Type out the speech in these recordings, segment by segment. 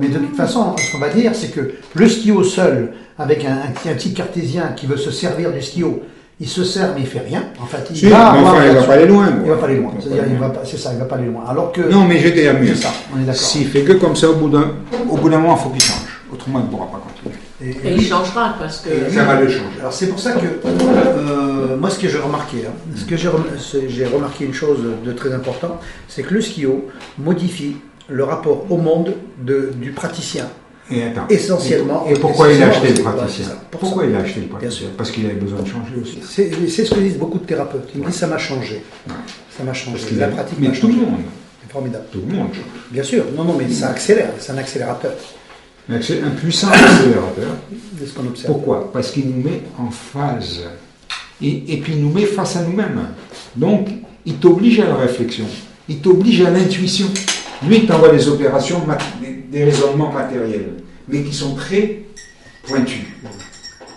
Mais de toute façon, ce qu'on va dire, c'est que le skiot seul, avec un petit cartésien qui veut se servir du skiot, il se sert mais il fait rien. En fait, il va pas aller loin. Il va pas aller loin. C'est-à-dire, c'est ça, il va pas aller loin. Alors que non, mais je vais dire mieux. C'est ça, on est d'accord. S'il fait que comme ça, au bout d'un moment, il faut qu'il change. Autrement, il ne pourra pas continuer. Et il changera parce que ça va le changer. Alors c'est pour ça que moi, ce que j'ai remarqué, j'ai remarqué une chose de très importante, c'est que le skiot modifie le rapport au monde du praticien. Et attends, essentiellement. Et pourquoi il a acheté le praticien? Pourquoi il a acheté le praticien? Bien sûr. Parce qu'il avait besoin de changer aussi. C'est ce que disent beaucoup de thérapeutes. Ils me disent ça m'a changé. Ouais. Ça m'a changé. La pratique m'a changé. Tout le monde. C'est formidable. Tout le monde change. Bien sûr. Non, mais ça accélère. C'est un accélérateur. C'est un puissant accélérateur. C'est ce qu'on observe. Pourquoi? Parce qu'il nous met en phase. Et puis il nous met face à nous-mêmes. Donc, il t'oblige à la réflexion. Il t'oblige à l'intuition. Lui, il t'envoie des opérations, des raisonnements matériels, mais qui sont très pointus,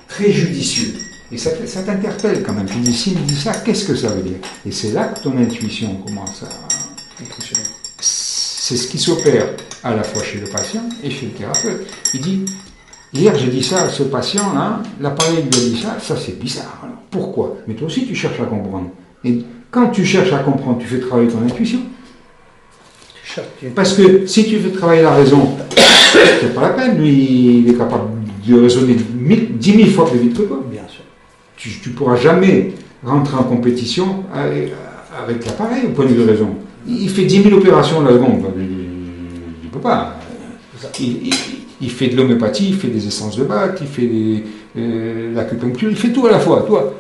très judicieux. Et ça t'interpelle quand même. Tu dis, s'il me dit ça, qu'est-ce que ça veut dire? Et c'est là que ton intuition commence à fonctionner. C'est ce qui s'opère à la fois chez le patient et chez le thérapeute. Il dit, hier j'ai dit ça à ce patient-là, l'appareil lui a dit ça, ça c'est bizarre. Alors, pourquoi? Mais toi aussi tu cherches à comprendre. Et quand tu cherches à comprendre, tu fais travailler ton intuition. Parce que si tu fais travailler la raison, c'est pas la peine. Lui, il est capable de raisonner 10 000 fois plus vite que toi. Bien sûr. Tu ne pourras jamais rentrer en compétition avec l'appareil au point de vue de raison. Il fait 10 000 opérations à la seconde. Il ne peut pas. Il fait de l'homéopathie, il fait des essences de Bach, il fait l'acupuncture, il fait tout à la fois. Toi,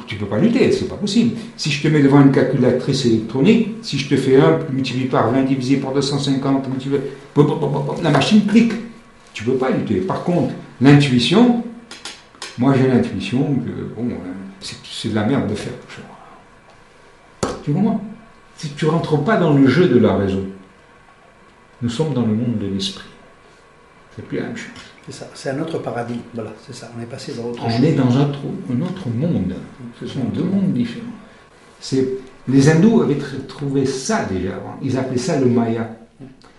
tu ne peux pas lutter, c'est pas possible. Si je te mets devant une calculatrice électronique, si je te fais 1 multiplié par 20 divisé par 250, la machine clique. Tu ne peux pas lutter. Par contre, l'intuition, moi j'ai l'intuition que c'est de la merde de faire tout ça. Tu comprends? Si tu ne rentres pas dans le jeu de la raison, nous sommes dans le monde de l'esprit. C'est plus la même chose. C'est ça, c'est un autre paradigme. Voilà, c'est ça. On est passé dans autre chose. On est dans un autre monde. Ce sont deux mondes différents. Les hindous avaient trouvé ça déjà avant. Ils appelaient ça le Maya.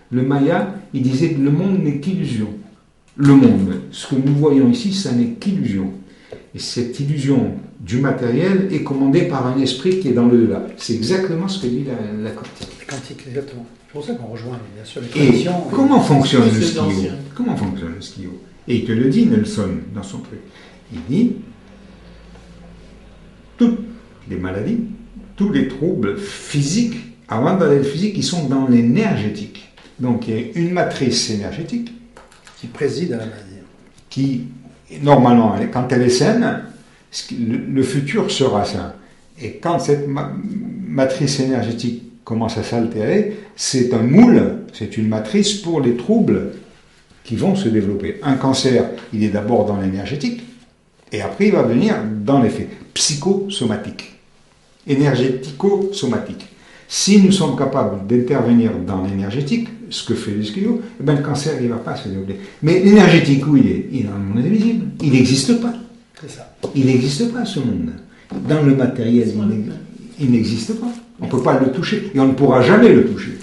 Le Maya, ils disaient que le monde n'est qu'illusion. Le monde, ce que nous voyons ici, ça n'est qu'illusion. Et cette illusion du matériel est commandée par un esprit qui est dans le delà. C'est exactement ce que dit la quantique. La quantique, exactement. C'est pour ça qu'on rejoint bien sûr les traditions. Et comment fonctionne le skiot? Comment fonctionne le skiot? Et il te le dit, Nelson, dans son truc. Il dit, toutes les maladies, tous les troubles physiques, avant d'aller le physique, ils sont dans l'énergétique. Donc il y a une matrice énergétique qui préside à la maladie. Qui, normalement, quand elle est saine, le futur sera sain. Et quand cette matrice énergétique commence à s'altérer, c'est un moule, c'est une matrice pour les troubles qui vont se développer. Un cancer, il est d'abord dans l'énergétique, et après il va venir dans l'effet psychosomatique, énergético-somatique. Si nous sommes capables d'intervenir dans l'énergétique, ce que fait le skiot, le cancer il ne va pas se développer. Mais l'énergétique, où il est? Il est dans le monde invisible. Il n'existe pas. C'est ça. Il n'existe pas ce monde. Dans le matériel, il n'existe pas. On ne peut pas le toucher, et on ne pourra jamais le toucher.